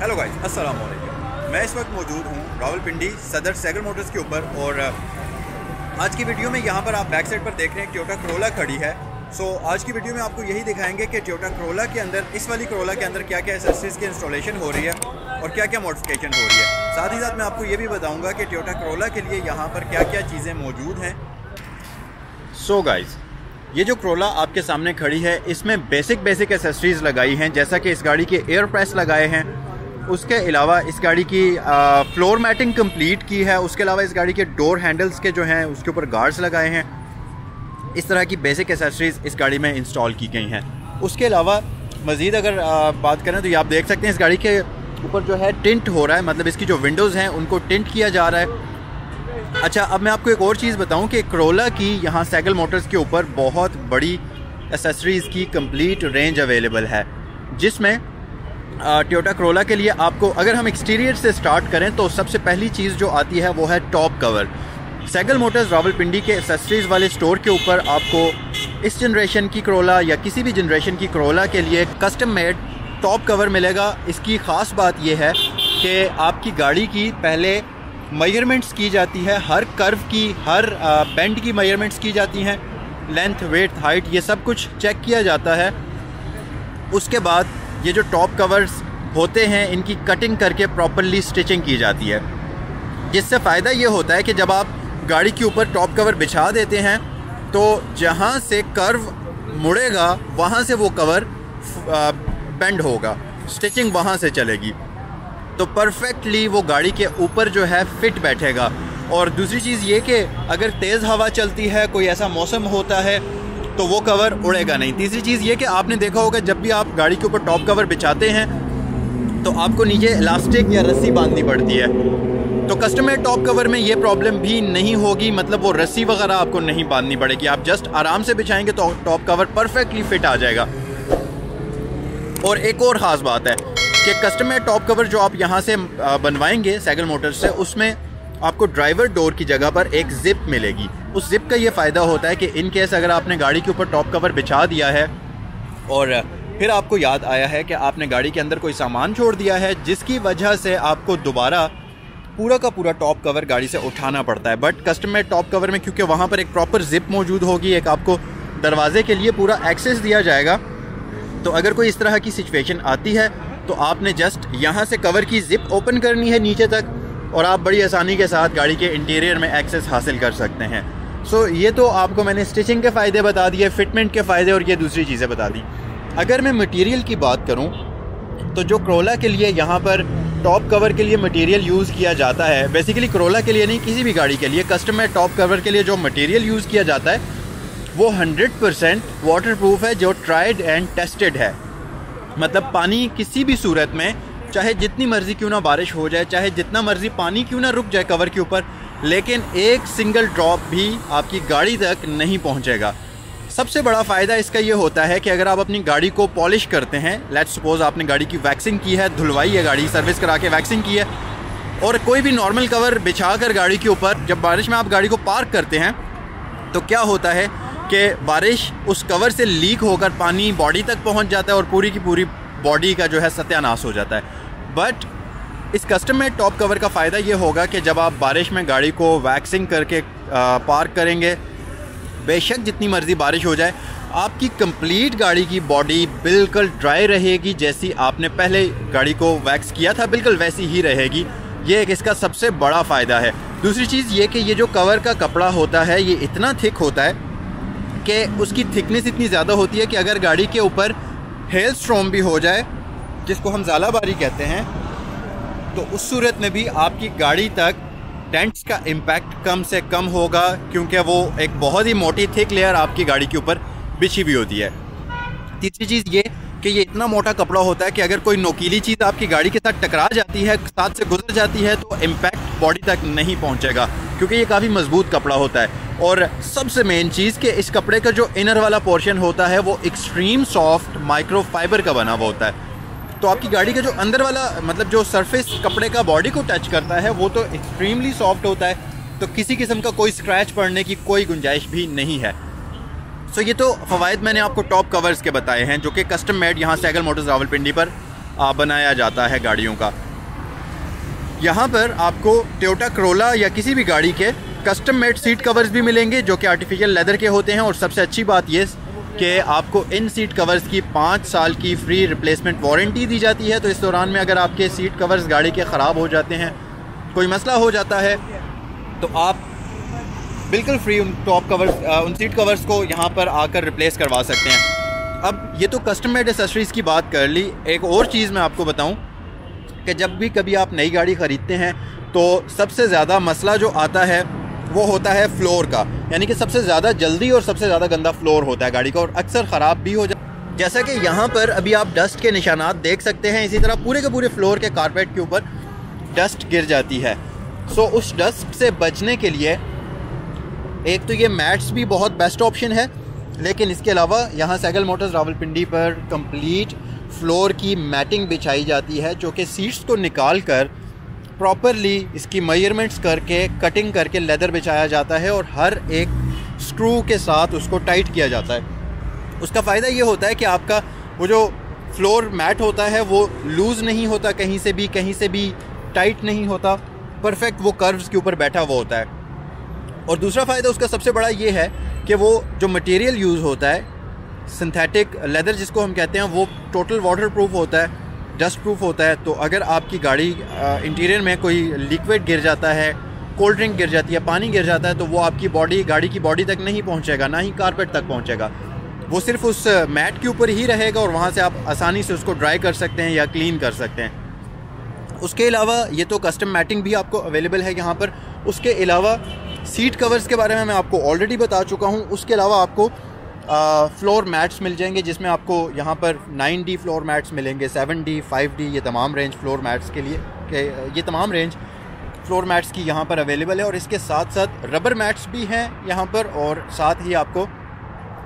Hello guys, अस्सलाम वालेकुम। मैं इस वक्त मौजूद हूँ रावलपिंडी सदर सैगल मोटर्स के ऊपर और आज की वीडियो में यहाँ पर आप बैक साइड पर देख रहे हैं टोयोटा करोला खड़ी है। आज की वीडियो में आपको यही दिखाएंगे कि टोयोटा करोला के अंदर, इस वाली करोला के अंदर क्या क्या एक्सेसरीज की इंस्टॉलेशन हो रही है और क्या क्या मॉडिफिकेशन हो रही है। साथ ही साथ मैं आपको ये भी बताऊँगा कि टोयोटा करोला के लिए यहाँ पर क्या क्या चीज़ें मौजूद हैं। गाइस, ये जो करोला आपके सामने खड़ी है इसमें बेसिक एक्सेसरीज लगाई हैं, जैसा कि इस गाड़ी के एयर प्रेस लगाए हैं, उसके अलावा इस गाड़ी की फ्लोर मैटिंग कंप्लीट की है, उसके अलावा इस गाड़ी के डोर हैंडल्स के जो हैं उसके ऊपर गार्ड्स लगाए हैं। इस तरह की बेसिक एक्सेसरीज इस गाड़ी में इंस्टॉल की गई हैं। उसके अलावा मज़ीद अगर बात करें तो ये आप देख सकते हैं इस गाड़ी के ऊपर जो है टिंट हो रहा है, मतलब इसकी जो विंडोज़ हैं उनको टिंट किया जा रहा है। अच्छा, अब मैं आपको एक और चीज़ बताऊं कि करोला की यहाँ सैगल मोटर्स के ऊपर बहुत बड़ी एसेसरीज़ की कंप्लीट रेंज अवेलेबल है, जिसमें टोयोटा करोला के लिए आपको, अगर हम एक्सटीरियर से स्टार्ट करें तो सबसे पहली चीज़ जो आती है वो है top cover. Sehgal motors Rawalpindi के एसेसरीज़ वाले स्टोर के ऊपर आपको इस जनरेशन की करोला या किसी भी जनरेशन की करोला के लिए कस्टम मेड टॉप कवर मिलेगा। इसकी ख़ास बात यह है कि आपकी गाड़ी की पहले मेजरमेंट्स की जाती है, हर कर्व की, हर बेंड की मेजरमेंट्स की जाती हैं, लेंथ, वेट, हाइट, ये सब कुछ चेक किया जाता है। उसके बाद ये जो टॉप कवर्स होते हैं इनकी कटिंग करके प्रॉपरली स्टिचिंग की जाती है, जिससे फ़ायदा ये होता है कि जब आप गाड़ी के ऊपर टॉप कवर बिछा देते हैं तो जहाँ से कर्व मुड़ेगा वहाँ से वो कवर बेंड होगा, स्टिचिंग वहाँ से चलेगी, तो परफेक्टली वो गाड़ी के ऊपर जो है फिट बैठेगा। और दूसरी चीज़ ये कि अगर तेज़ हवा चलती है, कोई ऐसा मौसम होता है तो वो कवर उड़ेगा नहीं। तीसरी चीज़ ये कि आपने देखा होगा जब भी आप गाड़ी के ऊपर टॉप कवर बिछाते हैं तो आपको नीचे इलास्टिक या रस्सी बांधनी पड़ती है, तो कस्टमर टॉप कवर में ये प्रॉब्लम भी नहीं होगी, मतलब वो रस्सी वगैरह आपको नहीं बांधनी पड़ेगी, आप जस्ट आराम से बिछाएंगे तो टॉप कवर परफेक्टली फिट आ जाएगा। और एक और ख़ास बात है कि कस्टमर टॉप कवर जो आप यहाँ से बनवाएंगे सैगल मोटर्स से, उसमें आपको ड्राइवर डोर की जगह पर एक जिप मिलेगी। उस जिप का ये फ़ायदा होता है कि इन केस अगर आपने गाड़ी के ऊपर टॉप कवर बिछा दिया है और फिर आपको याद आया है कि आपने गाड़ी के अंदर कोई सामान छोड़ दिया है, जिसकी वजह से आपको दोबारा पूरा का पूरा टॉप कवर गाड़ी से उठाना पड़ता है, बट कस्टमर टॉप कवर में क्योंकि वहाँ पर एक प्रॉपर जिप मौजूद होगी, एक आपको दरवाजे के लिए पूरा एक्सेस दिया जाएगा, तो अगर कोई इस तरह की सिचुएशन आती है तो आपने जस्ट यहाँ से कवर की जिप ओपन करनी है नीचे तक और आप बड़ी आसानी के साथ गाड़ी के इंटीरियर में एक्सेस हासिल कर सकते हैं। ये तो आपको मैंने स्टिचिंग के फ़ायदे बता दिए, फिटमेंट के फ़ायदे और ये दूसरी चीज़ें बता दी। अगर मैं मटेरियल की बात करूं तो जो करोला के लिए यहाँ पर टॉप कवर के लिए मटेरियल यूज़ किया जाता है, बेसिकली करोला के लिए नहीं, किसी भी गाड़ी के लिए कस्टमर टॉप कवर के लिए जो मटेरियल यूज़ किया जाता है वो 100% वाटरप्रूफ है, जो ट्राइड एंड टेस्टेड है। मतलब पानी किसी भी सूरत में, चाहे जितनी मर्ज़ी क्यों ना बारिश हो जाए, चाहे जितना मर्ज़ी पानी क्यों ना रुक जाए कवर के ऊपर, लेकिन एक सिंगल ड्रॉप भी आपकी गाड़ी तक नहीं पहुंचेगा। सबसे बड़ा फ़ायदा इसका ये होता है कि अगर आप अपनी गाड़ी को पॉलिश करते हैं, लेट्स सपोज आपने गाड़ी की वैक्सिंग की है, धुलवाई है, गाड़ी सर्विस करा के वैक्सिंग की है, और कोई भी नॉर्मल कवर बिछा कर गाड़ी के ऊपर जब बारिश में आप गाड़ी को पार्क करते हैं तो क्या होता है कि बारिश उस कवर से लीक होकर पानी बॉडी तक पहुँच जाता है और पूरी की पूरी बॉडी का जो है सत्यानाश हो जाता है। बट इस कस्टमर टॉप कवर का फ़ायदा ये होगा कि जब आप बारिश में गाड़ी को वैक्सिंग करके पार्क करेंगे, बेशक जितनी मर्ज़ी बारिश हो जाए, आपकी कंप्लीट गाड़ी की बॉडी बिल्कुल ड्राई रहेगी, जैसी आपने पहले गाड़ी को वैक्स किया था बिल्कुल वैसी ही रहेगी। ये एक इसका सबसे बड़ा फ़ायदा है। दूसरी चीज़ ये कि ये जो कवर का कपड़ा होता है ये इतना थिक होता है कि उसकी थिकनेस इतनी ज़्यादा होती है कि अगर गाड़ी के ऊपर हेल स्टॉर्म भी हो जाए, जिसको हम ज़ालाबारी कहते हैं, तो उस सूरत में भी आपकी गाड़ी तक डेंट्स का इम्पैक्ट कम से कम होगा, क्योंकि वो एक बहुत ही मोटी थिक लेयर आपकी गाड़ी के ऊपर बिछी हुई होती है। तीसरी चीज़ ये कि ये इतना मोटा कपड़ा होता है कि अगर कोई नोकीली चीज़ आपकी गाड़ी के साथ टकरा जाती है, साथ से गुजर जाती है, तो इम्पैक्ट बॉडी तक नहीं पहुंचेगा, क्योंकि ये काफ़ी मजबूत कपड़ा होता है। और सबसे मेन चीज़ कि इस कपड़े का जो इनर वाला पोर्शन होता है वो एक्सट्रीम सॉफ्ट माइक्रो फाइबर का बना हुआ होता है, तो आपकी गाड़ी का जो अंदर वाला, मतलब जो सरफेस कपड़े का बॉडी को टच करता है वो तो एक्सट्रीमली सॉफ्ट होता है, तो किसी किस्म का कोई स्क्रैच पड़ने की कोई गुंजाइश भी नहीं है। ये तो फ़वाइद मैंने आपको टॉप कवर्स के बताए हैं, जो कि कस्टम मेड यहाँ सैगल मोटर्स रावलपिंडी पर बनाया जाता है गाड़ियों का। यहाँ पर आपको टोयोटा करोला या किसी भी गाड़ी के कस्टम मेड सीट कवर्स भी मिलेंगे जो कि आर्टिफिशियल लेदर के होते हैं। और सबसे अच्छी बात ये कि आपको इन सीट कवर्स की 5 साल की फ्री रिप्लेसमेंट वारंटी दी जाती है। तो इस दौरान में अगर आपके सीट कवर्स गाड़ी के ख़राब हो जाते हैं, कोई मसला हो जाता है, तो आप बिल्कुल फ्री उन सीट कवर्स को यहाँ पर आकर रिप्लेस करवा सकते हैं। अब ये तो कस्टम मेड एसेसरीज़ की बात कर ली। एक और चीज़ मैं आपको बताऊँ कि जब भी कभी आप नई गाड़ी ख़रीदते हैं तो सबसे ज़्यादा मसला जो आता है वो होता है फ्लोर का, यानी कि सबसे ज़्यादा जल्दी और सबसे ज़्यादा गंदा फ्लोर होता है गाड़ी का और अक्सर ख़राब भी हो जाता है। जैसा कि यहाँ पर अभी आप डस्ट के निशानात देख सकते हैं, इसी तरह पूरे के पूरे फ्लोर के कारपेट के ऊपर डस्ट गिर जाती है। सो उस डस्ट से बचने के लिए एक तो ये मैट्स भी बहुत बेस्ट ऑप्शन है, लेकिन इसके अलावा यहाँ सैगल मोटर्स रावलपिंडी पर कंप्लीट फ्लोर की मैटिंग बिछाई जाती है जो कि सीट्स को निकाल कर प्रॉपरली इसकी मेजरमेंट्स करके कटिंग करके लेदर बिछाया जाता है और हर एक स्क्रू के साथ उसको टाइट किया जाता है। उसका फ़ायदा ये होता है कि आपका वो जो फ्लोर मैट होता है वो लूज़ नहीं होता, कहीं से भी टाइट नहीं होता, परफेक्ट वो कर्व्स के ऊपर बैठा हुआ होता है। और दूसरा फ़ायदा उसका सबसे बड़ा ये है कि वो जो मटेरियल यूज़ होता है सिंथेटिक लेदर जिसको हम कहते हैं, वो टोटल वाटर प्रूफ होता है, डस्ट प्रूफ होता है। तो अगर आपकी गाड़ी इंटीरियर में कोई लिक्विड गिर जाता है, कोल्ड ड्रिंक गिर जाती है, पानी गिर जाता है, तो वो आपकी गाड़ी की बॉडी तक नहीं पहुंचेगा, ना ही कारपेट तक पहुंचेगा। वो सिर्फ उस मैट के ऊपर ही रहेगा और वहाँ से आप आसानी से उसको ड्राई कर सकते हैं या क्लीन कर सकते हैं। उसके अलावा ये तो कस्टम मैटिंग भी आपको अवेलेबल है यहाँ पर। उसके अलावा सीट कवर्स के बारे में मैं आपको ऑलरेडी बता चुका हूँ। उसके अलावा आपको फ्लोर मैट्स मिल जाएंगे जिसमें आपको यहाँ पर 9D फ्लोर मैट्स मिलेंगे, 7D, 5D, ये तमाम रेंज फ्लोर मैट्स के लिए ये तमाम रेंज फ्लोर मैट्स की यहाँ पर अवेलेबल है। और इसके साथ साथ रबर मैट्स भी हैं यहाँ पर, और साथ ही आपको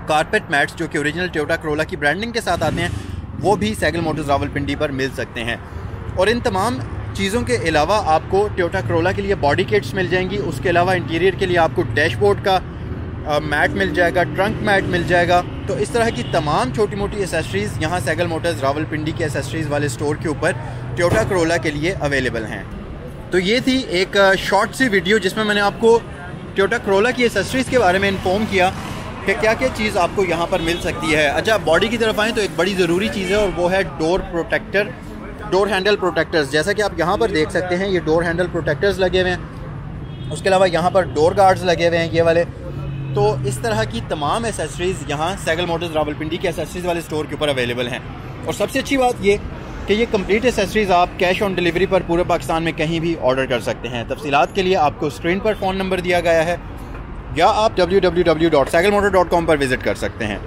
कारपेट मैट्स जो कि ओरिजिनल टोयोटा करोला की ब्रांडिंग के साथ आते हैं वो भी सैगल मोटर्स रावलपिंडी पर मिल सकते हैं। और इन तमाम चीज़ों के अलावा आपको टोयोटा करोला के लिए बॉडी किट्स मिल जाएंगी। उसके अलावा इंटीरियर के लिए आपको डैशबोर्ड का मैट मिल जाएगा, ट्रंक मैट मिल जाएगा। तो इस तरह की तमाम छोटी मोटी एसेसरीज़ यहाँ सैगल मोटर्स रावलपिंडी के एसेसरीज़ वाले स्टोर के ऊपर टोयोटा करोला के लिए अवेलेबल हैं। तो ये थी एक शॉर्ट सी वीडियो जिसमें मैंने आपको टोयोटा करोला की एसेसरीज़ के बारे में इन्फॉर्म किया कि क्या क्या चीज़ आपको यहाँ पर मिल सकती है। अच्छा, बॉडी की तरफ आएँ तो एक बड़ी ज़रूरी चीज़ है और वो है डोर हैंडल प्रोटेक्टर्स। जैसा कि आप यहाँ पर देख सकते हैं, ये डोर हैंडल प्रोटेक्टर्स लगे हुए हैं। उसके अलावा यहाँ पर डोर गार्ड्स लगे हुए हैं ये वाले। तो इस तरह की तमाम एसेसरीज़ यहाँ सैगल मोटर्स रावलपिंडी के एसेसरीज़ वाले स्टोर के ऊपर अवेलेबल हैं। और सबसे अच्छी बात ये कि ये कंप्लीट एसेसरीज़ आप कैश ऑन डिलीवरी पर पूरे पाकिस्तान में कहीं भी ऑर्डर कर सकते हैं। तफसीलात के लिए आपको स्क्रीन पर फ़ोन नंबर दिया गया है या आप www.sagalmotor.com पर विज़िट कर सकते हैं।